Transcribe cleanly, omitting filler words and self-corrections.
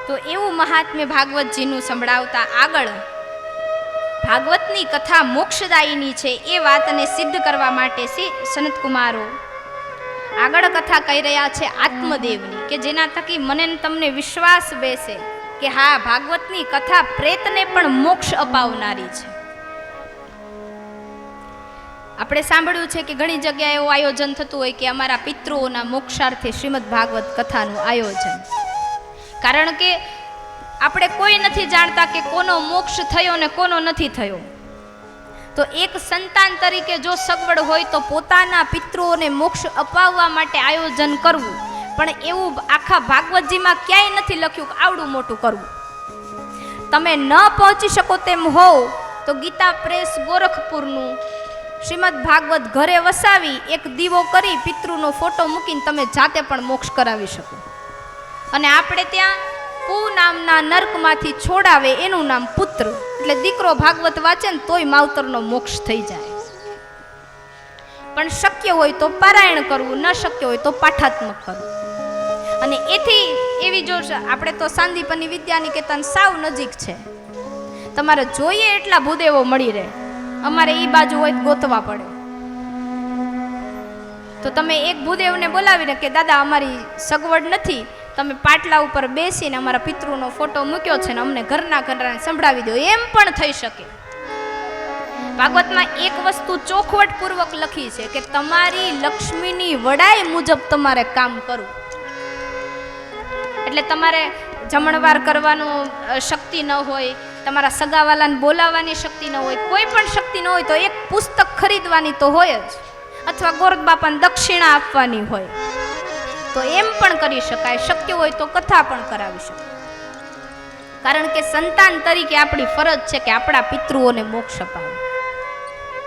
તો એવું મહાત્મ્ય ભાગવતજીનું સંભળાવતા આગળ ભાગવતની કથા મોક્ષદાયીની છે એ વાતને સિદ્ધ કરવા માટે શ્રી સનતકુમારો આગળ કથા કહી રહ્યા છે આત્મદેવની, કે જેના થકી મને તમને વિશ્વાસ બેસે કે હા, ભાગવતની કથા પ્રેતને પણ મોક્ષ અપાવનારી છે. આપણે સાંભળ્યું છે કે ઘણી જગ્યાએ એવું આયોજન થતું હોય કે અમારા પિતૃઓના મોક્ષાર્થે શ્રીમદ ભાગવત કથાનું આયોજન. કારણ કે આપણે કોઈ નથી જાણતા કે કોનો મોક્ષ થયો ને કોનો નથી થયો. તો એક સંતાન તરીકે જો સગવડ હોય તો પોતાના પિતૃઓને મોક્ષ અપાવવા માટે આયોજન કરવું, પણ એવું આખા ભાગવતજીમાં ક્યાંય નથી લખ્યું કે આવડું મોટું કરવું. તમે ન પહોંચી શકો તેમ હોવ તો ગીતા પ્રેસ ગોરખપુરનું શ્રીમદ ભાગવત ઘરે વસાવી એક દીવો કરી પિતૃનો ફોટો મૂકીને તમે જાતે પણ મોક્ષ કરાવી શકો. અને આપણે ત્યાં પૂ નામના નર્કમાંથી છોડાવે એનું નામ પુત્ર, એટલે દીકરો ભાગવત વાંચે ને તોય માવતરનો મોક્ષ થઈ જાય. પણ શક્ય હોય તો પારાયણ કરવું, ન શક્ય હોય તો પાઠાત્મક કરવું. અને એથી એવી જો આપણે તો સાંદીપની વિદ્યાનિકેતન સાવ નજીક છે, તમારે જોઈએ એટલા ભૂદેવો મળી રહે. અમારે એ બાજુ હોય તો ગોતવા પડે. તો તમે એક ભૂદેવને બોલાવીને કે દાદા અમારી સગવડ નથી, તમે પાટલા ઉપર બેસીને અમારા પિતૃનો ફોટો મૂક્યો છે ને અમને ઘરના ઘરને સંભળાવી દો, એમ પણ થઈ શકે. ભાગવતમાં એક વસ્તુ ચોખવટપૂર્વક લખી છે કે તમારી લક્ષ્મીની વડાઈ મુજબ તમારે કામ કરવું. એટલે તમારે જમણવાર કરવાનું શક્તિ ન હોય, તમારા સગાવાલાને બોલાવવાની શક્તિ ન હોય, કોઈ પણ શક્તિ ન હોય તો એક પુસ્તક ખરીદવાની તો હોય જ, અથવા ગોરખ બાપાને દક્ષિણા આપવાની હોય તો એમ પણ કરી શકાય. શક્ય હોય તો કથા પણ કરાવી શકાય. કારણ કે સંતાન તરીકે આપણી ફરજ છે કે આપણા પિતૃઓને મોક્ષ અપાવે.